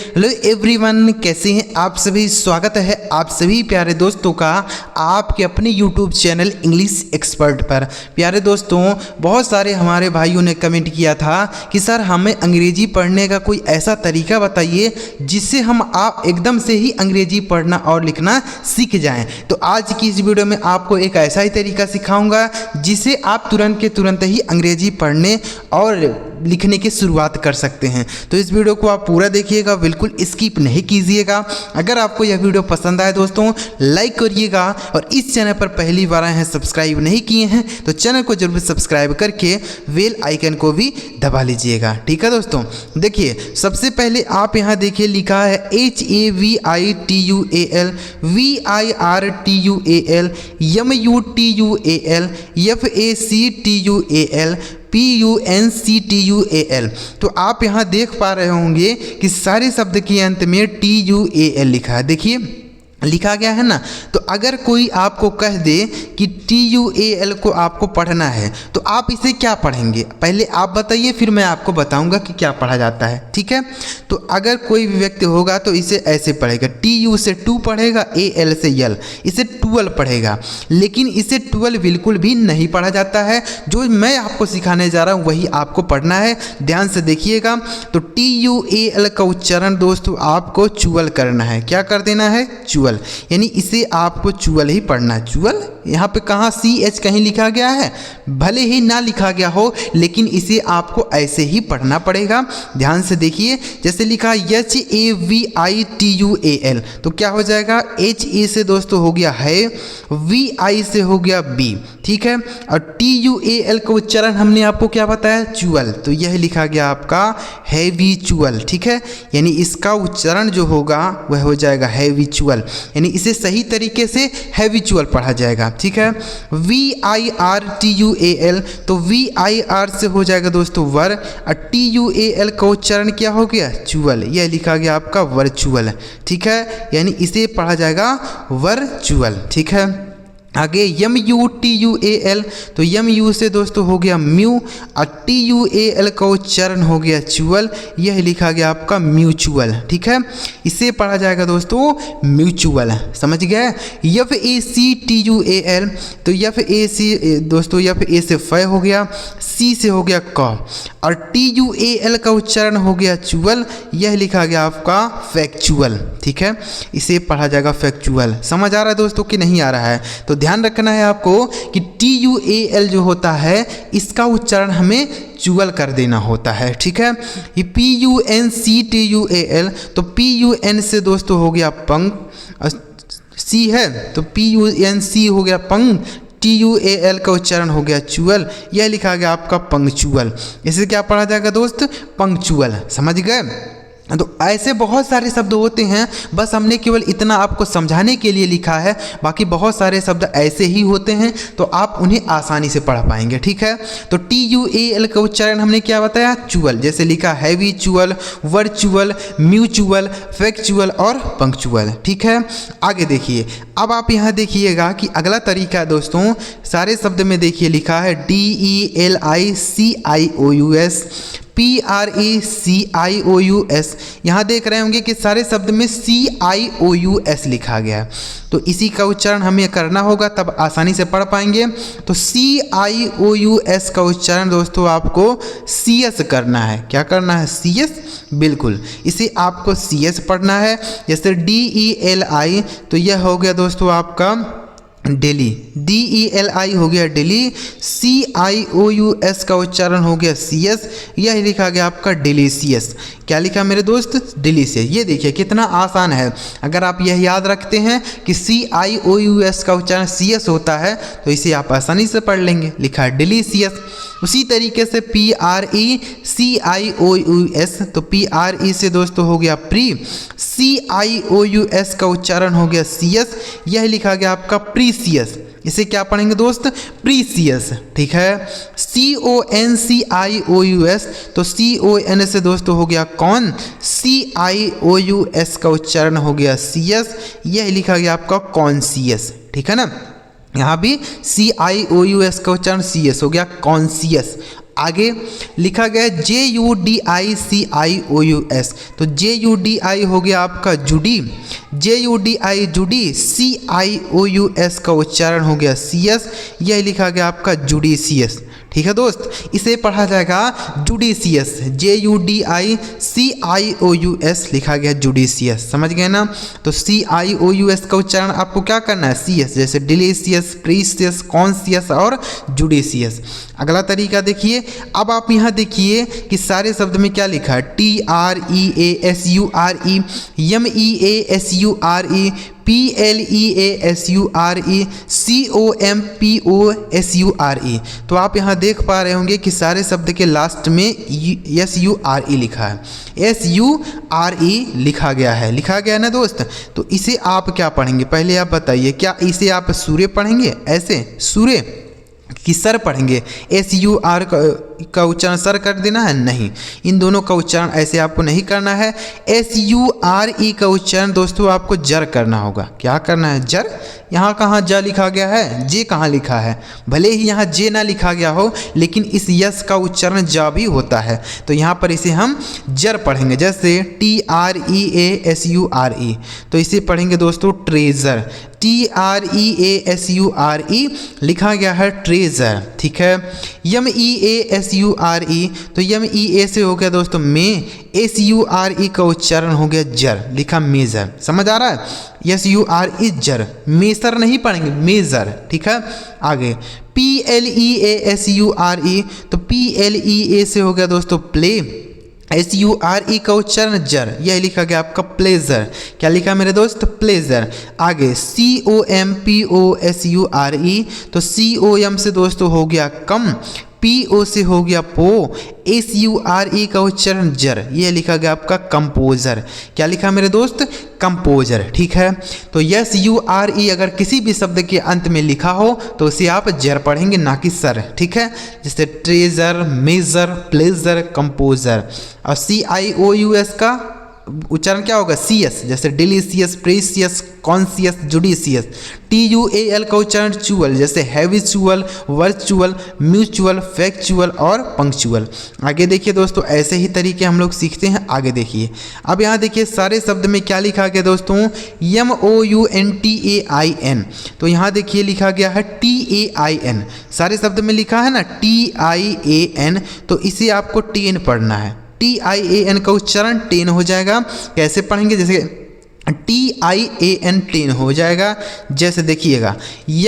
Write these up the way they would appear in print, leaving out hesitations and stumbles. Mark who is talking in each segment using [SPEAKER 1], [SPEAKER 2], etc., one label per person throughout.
[SPEAKER 1] Hello everyone, कैसे हैं आप सभी। स्वागत है आप सभी प्यारे दोस्तों का आपके अपने यूट्यूब चैनल इंग्लिश एक्सपर्ट पर। प्यारे दोस्तों, बहुत सारे हमारे भाइयों ने कमेंट किया था कि सर हमें अंग्रेजी पढ़ने का कोई ऐसा तरीका बताइए जिससे हम आप एकदम से ही अंग्रेजी पढ़ना और लिखना सीख जाएं। तो आज की इस वीडियो में आपको एक ऐसा ही तरीका सिखाऊंगा जिससे आप तुरंत के तुरंत ही अंग्रेजी पढ़ने और लिखने की शुरुआत कर सकते हैं। तो इस वीडियो को आप पूरा देखिएगा, बिल्कुल स्किप नहीं कीजिएगा। अगर आपको यह वीडियो पसंद आए दोस्तों, लाइक करिएगा और इस चैनल पर पहली बार आए हैं, सब्सक्राइब नहीं किए हैं तो चैनल को जरूर सब्सक्राइब करके बेल आइकन को भी दबा लीजिएगा। ठीक है दोस्तों, देखिए सबसे पहले आप यहाँ देखिए लिखा है HAVITUAL VIRTUAL MUTUAL FACTUAL PUNCTUAL। तो आप यहाँ देख पा रहे होंगे कि सारे शब्द के अंत में TUAL लिखा है। देखिए लिखा गया है ना। तो अगर कोई आपको कह दे कि TUAL को आपको पढ़ना है तो आप इसे क्या पढ़ेंगे, पहले आप बताइए, फिर मैं आपको बताऊंगा कि क्या पढ़ा जाता है। ठीक है, तो अगर कोई भी व्यक्ति होगा तो इसे ऐसे पढ़ेगा, TU से टू पढ़ेगा, AL से यल, इसे 12 पढ़ेगा। लेकिन इसे 12 बिल्कुल भी नहीं पढ़ा जाता है। जो मैं आपको सिखाने जा रहा हूँ वही आपको पढ़ना है, ध्यान से देखिएगा। तो TUAL का उच्चारण दोस्तों आपको चुअल करना है। क्या कर देना है? चुअल, यानी इसे आपको चुअल ही पढ़ना है। चुअल यहाँ पे कहाँ CH कहीं लिखा गया है, भले ही ना लिखा गया हो लेकिन इसे आपको ऐसे ही पढ़ना पड़ेगा। ध्यान से देखिए, जैसे लिखा HAVITUAL तो क्या हो जाएगा, HA से दोस्तों हो गया है, VI से हो गया B। ठीक है, और TUAL का उच्चारण हमने आपको क्या बताया, चुअल। तो यह लिखा गया आपका हैवी चुअल। ठीक है, यानी इसका उच्चारण जो होगा वह हो जाएगा हैवी चुअल, यानी इसे सही तरीके से हैवी चुअल पढ़ा जाएगा। ठीक है, VIRTUAL तो VIR से हो जाएगा दोस्तों वर, और TUAL का उच्चारण क्या हो गया, चुअल। यह लिखा गया आपका वर्चुअल। ठीक है, यानी इसे पढ़ा जाएगा वर्चुअल। ठीक है, आगे MUTUAL तो MU से दोस्तों हो गया म्यू, और TUAL का उच्चारण हो गया चुअल। यह लिखा गया आपका म्यूचुअल। ठीक है, इसे पढ़ा जाएगा दोस्तों म्यूचुअल। समझ गए। FACTUAL तो FAC दोस्तों FA से फ हो गया, C से हो गया क, और TUAL का उच्चारण हो गया चुअल। यह लिखा गया आपका फैक्चुअल। ठीक है, इसे पढ़ा जाएगा फैक्चुअल। समझ आ रहा है दोस्तों कि नहीं आ रहा है? तो ध्यान रखना है आपको कि TUAL जो होता है इसका उच्चारण हमें चुअल कर देना होता है। ठीक है, ये PUNCTUAL तो PUN से दोस्तों हो गया पंग, C है तो PUNC हो गया पंग, TUAL का उच्चारण हो गया चुअल। यह लिखा गया आपका पंक्चुअल। इसे क्या पढ़ा जाएगा दोस्त, पंक्चुअल। समझ गए। तो ऐसे बहुत सारे शब्द होते हैं, बस हमने केवल इतना आपको समझाने के लिए लिखा है, बाकी बहुत सारे शब्द ऐसे ही होते हैं तो आप उन्हें आसानी से पढ़ पाएंगे। ठीक है, तो TUAL का उच्चारण हमने क्या बताया, चुअल। जैसे लिखा हैवी चुअल, वर्चुअल, म्यूचुअल, फैक्चुअल और पंक्चुअल। ठीक है, आगे देखिए। अब आप यहाँ देखिएगा कि अगला तरीका दोस्तों, सारे शब्द में देखिए लिखा है DELICIOUS PRECIOUS। यहाँ देख रहे होंगे कि सारे शब्द में CIOUS लिखा गया है, तो इसी का उच्चारण हमें करना होगा, तब आसानी से पढ़ पाएंगे। तो CIOUS का उच्चारण दोस्तों आपको CS करना है। क्या करना है, CS, बिल्कुल। इसे आपको CS पढ़ना है। जैसे DELI तो यह हो गया दोस्तों आपका डेली, DELI हो गया डेली, CIOUS का उच्चारण हो गया CS। यह लिखा गया आपका डिलीशियस। क्या लिखा मेरे दोस्त, डिलीशियस। ये देखिए कितना आसान है। अगर आप यह याद रखते हैं कि CIOUS का उच्चारण CS होता है तो इसे आप आसानी से पढ़ लेंगे। लिखा है डिलीशियस। उसी तरीके से PRECIOUS तो PRE से दोस्तों हो गया प्री, CIOUS का उच्चारण हो गया CS। यह लिखा गया आपका प्रीसियस। इसे क्या पढ़ेंगे दोस्त, प्रीसियस। ठीक है, CONCIOUS तो CON से दोस्तों हो गया कौन, CIOUS का उच्चारण हो गया CS। यह लिखा गया आपका कॉन्सियस। ठीक है ना, यहाँ भी CIOUS का उच्चारण CS हो गया कॉन्सियस। आगे लिखा गया है JUDICIOUS, तो JUDI हो गया आपका जुडी, JUDI जुडी, CIOUS का उच्चारण हो गया CS, यह लिखा गया आपका जुडिशियस। ठीक है दोस्त, इसे पढ़ा जाएगा जुडिशियस, JUDICIOUS लिखा गया जुडिशियस, समझ गए ना। तो CIOUS का उच्चारण आपको क्या करना है CS, जैसे डिलीशियस, प्रीशियस, कॉन्शियस और जुडिशियस। अगला तरीका देखिए, अब आप यहाँ देखिए कि सारे शब्द में क्या लिखा है, TREASURE, MEASURE, PLEASURE, COMPOSURE। तो आप यहाँ देख पा रहे होंगे कि सारे शब्द के लास्ट में SURE लिखा है, SURE लिखा गया है, ना दोस्त। तो इसे आप क्या पढ़ेंगे, पहले आप बताइए, क्या इसे आप सूर्य पढ़ेंगे ऐसे, सूर्य कि सर पढ़ेंगे, SUR का उच्चारण सर कर देना है, नहीं, इन दोनों का उच्चारण ऐसे आपको नहीं करना है। SURE का उच्चारण दोस्तों आपको जर करना होगा, क्या करना है, जर। यहाँ कहाँ ज लिखा गया है, जे कहाँ लिखा है, भले ही यहाँ जे ना लिखा गया हो लेकिन इस यस का उच्चारण ज भी होता है, तो यहाँ पर इसे हम जर पढ़ेंगे, जैसे TREASURE, तो इसे पढ़ेंगे दोस्तों ट्रेजर, TREASURE लिखा गया है ट्रेजर। ठीक है, MEASURE, तो MEA से हो गया दोस्तों में, SURE का उच्चारण हो गया जर, लिखा मेजर, समझ आ रहा है, SURE जर, मेसर नहीं पढ़ेंगे, मेजर। ठीक है, आगे PLEASURE, तो PLEA से हो गया दोस्तों प्ले, SURE का उच्चारण जर, यह लिखा गया आपका प्लेजर, क्या लिखा मेरे दोस्त, प्लेजर। आगे COMPOSURE, तो COM से दोस्तों हो गया कम, PO से हो गया पो, SURE का उच्चारण जर, यह लिखा गया आपका कंपोजर, क्या लिखा मेरे दोस्त, कंपोजर। ठीक है, तो SURE अगर किसी भी शब्द के अंत में लिखा हो तो उसे आप जर पढ़ेंगे, ना कि सर। ठीक है, जैसे ट्रेजर, मेजर, प्लेजर, कंपोजर। और CIOUS का उच्चारण क्या होगा, CS, जैसे delicious, precious, conscious, judicious. TUAL का उच्चारण चुअल, जैसे हैबिचुअल, वर्चुअल, म्यूचुअल, फैक्चुअल और पंक्चुअल। आगे देखिए दोस्तों, ऐसे ही तरीके हम लोग सीखते हैं, आगे देखिए। अब यहाँ देखिए सारे शब्द में क्या लिखा गया दोस्तों, MOUNTAIN, तो यहाँ देखिए लिखा गया है TAIN, सारे शब्द में लिखा है ना TIAN, तो इसे आपको TN पढ़ना है, TIAN का उच्चारण 10 हो जाएगा। कैसे पढ़ेंगे, जैसे TIAN 10 हो जाएगा, जैसे देखिएगा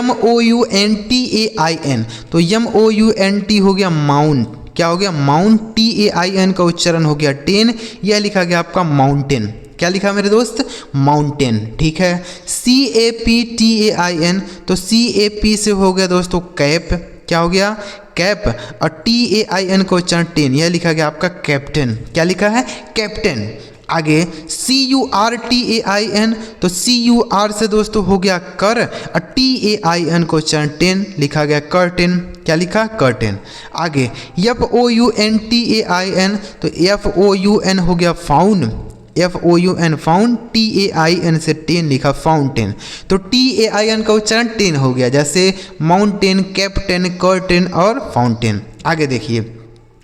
[SPEAKER 1] MOUNTAIN, तो MOUNT हो गया माउंट, क्या हो गया, माउंट, TAIN का उच्चारण हो गया 10, यह लिखा गया आपका माउंटेन, क्या लिखा मेरे दोस्त, माउंटेन। ठीक है, CAPTAIN, तो CAP से हो गया दोस्तों कैप, क्या हो गया, कैप, और TAIN को उच्चारण 10, यह लिखा गया आपका कैप्टन, क्या लिखा है, कैप्टन। आगे CURTAIN, तो CUR से दोस्तों हो गया कर, और TAIN को उच्चारण 10, लिखा गया कर्टेन, क्या लिखा, कर्टेन। आगे FOUNTAIN, तो FOUN हो गया फाउन, FOUN फाउंड, TAIN से 10 लिखा फाउंटेन, तो TAIN का उच्चारण 10 हो गया, जैसे माउंटेन, कैप्टन, कर्टेन और फाउंटेन। आगे देखिए,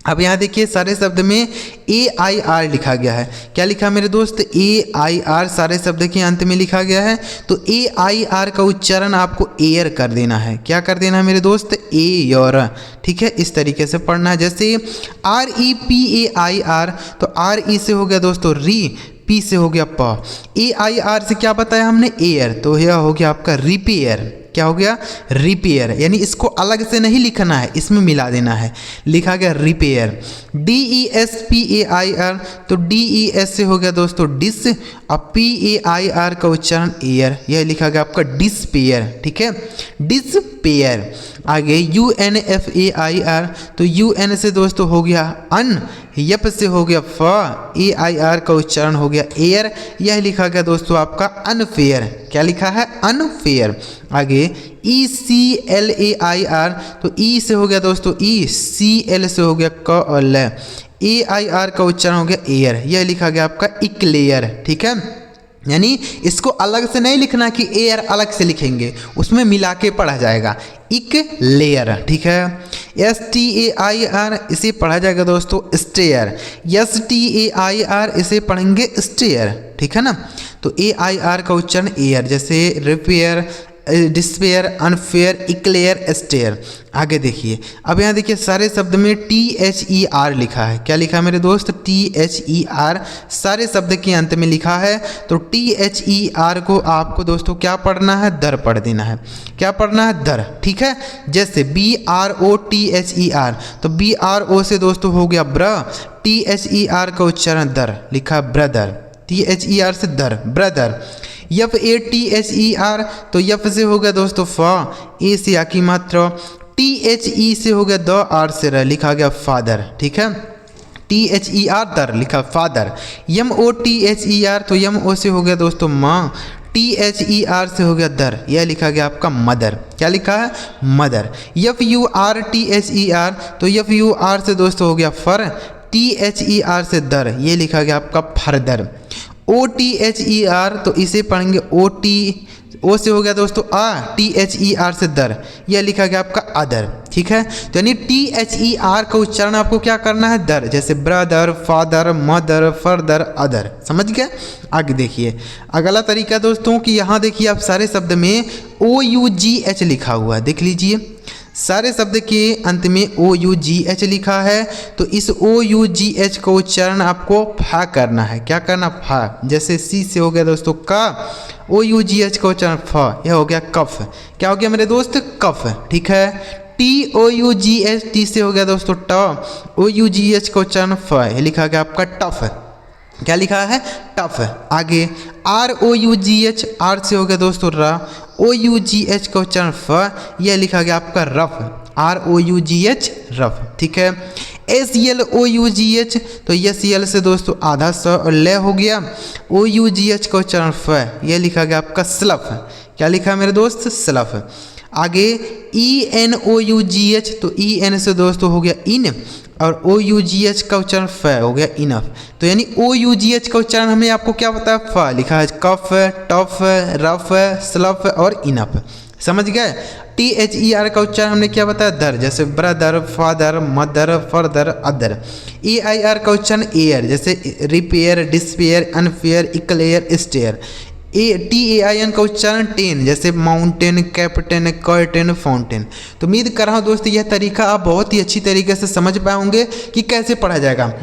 [SPEAKER 1] अब यहाँ देखिए सारे शब्द में AIR लिखा गया है, क्या लिखा मेरे दोस्त, AIR सारे शब्द के अंत में लिखा गया है, तो AIR का उच्चारण आपको एयर कर देना है, क्या कर देना है मेरे दोस्त, एयर। ठीक है, इस तरीके से पढ़ना है, जैसे REPAIR, तो RE से हो गया दोस्तों री, P से हो गया प, AIR से क्या बताया हमने, एयर, तो यह हो गया आपका रिपेयर, क्या हो गया, रिपेयर, यानी इसको अलग से नहीं लिखना है, इसमें मिला देना है, लिखा गया रिपेयर। DESPAIR, तो DES से हो गया दोस्तों डिस, और PAIR का उच्चारण एयर, यह लिखा गया आपका डिस्पेयर। ठीक है, डिस्पेयर। आगे UNFAIR, तो UN से दोस्तों हो गया अन, यप से हो गया फ, AIR का उच्चारण हो गया एयर, यह लिखा गया दोस्तों आपका अनफेयर, क्या लिखा है, अनफेयर। आगे ECLAIR, तो E से हो गया दोस्तों ई, CL से हो गया कल, AIR का उच्चारण हो गया एयर, यह लिखा गया आपका इक्लेयर। ठीक है, यानी इसको अलग से नहीं लिखना कि एयर अलग से लिखेंगे, उसमें मिला के पढ़ा जाएगा, इक लेयर। ठीक है, STAIR इसे पढ़ा जाएगा दोस्तों स्टेयर, STAIR इसे पढ़ेंगे स्टेयर, ठीक है ना। तो AIR का उच्चारण एयर, जैसे repair, despair, unfair, eclair, stair. आगे देखिए, अब यहाँ देखिए सारे शब्द में THER लिखा है। क्या लिखा है मेरे दोस्त? THER सारे शब्द के अंत में लिखा है। तो THER को आपको दोस्तों क्या पढ़ना है? दर पढ़ देना है। क्या पढ़ना है? दर, ठीक है। जैसे BROTHER, तो BRO से दोस्तों हो गया ब्र, THER का उच्चारण दर, लिखा ब्रदर, THER से दर, ब्रदर। FATHER, तो यफ से हो गया दोस्तों फ, ए से आ की मात्रा, THE से हो गया द, आर से र, लिखा गया फादर, ठीक है। THER दर, लिखा फादर। MOTHER, तो MO से हो गया दोस्तों माँ, THER से हो गया दर, यह लिखा गया आपका मदर। क्या लिखा है? मदर। FURTHER, तो FUR से दोस्तों हो गया फर, THER से दर, ये लिखा गया आपका फरदर। OTHER, तो इसे पढ़ेंगे O से हो गया दोस्तों आ, THER से दर, यह लिखा गया आपका अदर, ठीक है। तो यानी THER का उच्चारण आपको क्या करना है? दर, जैसे brother, father, mother, further, other. समझ गए? आगे देखिए अगला तरीका दोस्तों कि यहाँ देखिए आप सारे शब्द में OUGH लिखा हुआ है, देख लीजिए सारे शब्द के अंत में OUGH लिखा है। तो इस OUGH का उच्चारण आपको फा करना है। क्या करना? फा। जैसे सी से हो गया दोस्तों का, OUGH का उच्चारण फ, यह हो गया कफ। क्या हो गया मेरे दोस्त? कफ, ठीक है। TOUGH, टी से हो गया दोस्तों ट, OUGH का उच्चारण फ, यह लिखा गया आपका टफ। क्या लिखा है? टफ। आगे ROUGH, आर से हो गया दोस्तों रा, OUGH का उच्चारण फ, यह लिखा गया आपका रफ, ROUGH रफ, ठीक है। SLOUGH, तो SL से दोस्तों आधा स और ले हो गया, OUGH का उच्चारण फ, यह लिखा गया आपका स्लफ। क्या लिखा है मेरे दोस्त? स्लफ। आगे ENOUGH, तो EN से दोस्तों हो गया इन, और OUGH का उच्चारण फ हो गया इनफ। तो यानी OUGH का उच्चारण हमें आपको क्या बताया? फ, लिखा है कफ, टफ, रफ, स्लफ और इनफ। समझ गए? THER का उच्चारण हमने क्या बताया? दर, जैसे brother, father, mother, further, other. AIR का उच्चारण एयर, जैसे repair, despair, unfair, eclair, stair. TAIN का उच्चारण टेन, जैसे माउंटेन, कैप्टन, कर्टन, फाउंटेन। तो उम्मीद कर रहा हूँ दोस्त यह तरीका आप बहुत ही अच्छी तरीके से समझ पाओगे कि कैसे पढ़ा जाएगा।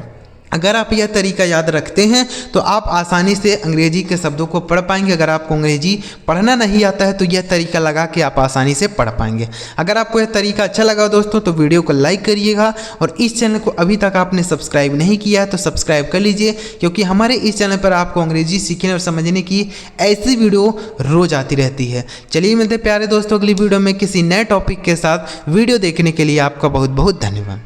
[SPEAKER 1] अगर आप यह तरीका याद रखते हैं तो आप आसानी से अंग्रेजी के शब्दों को पढ़ पाएंगे। अगर आपको अंग्रेजी पढ़ना नहीं आता है तो यह तरीका लगा के आप आसानी से पढ़ पाएंगे। अगर आपको यह तरीका अच्छा लगा दोस्तों तो वीडियो को लाइक करिएगा, और इस चैनल को अभी तक आपने सब्सक्राइब नहीं किया है तो सब्सक्राइब कर लीजिए, क्योंकि हमारे इस चैनल पर आपको अंग्रेजी सीखने और समझने की ऐसी वीडियो रोज आती रहती है। चलिए मिलते प्यारे दोस्तों अगली वीडियो में किसी नए टॉपिक के साथ। वीडियो देखने के लिए आपका बहुत बहुत धन्यवाद।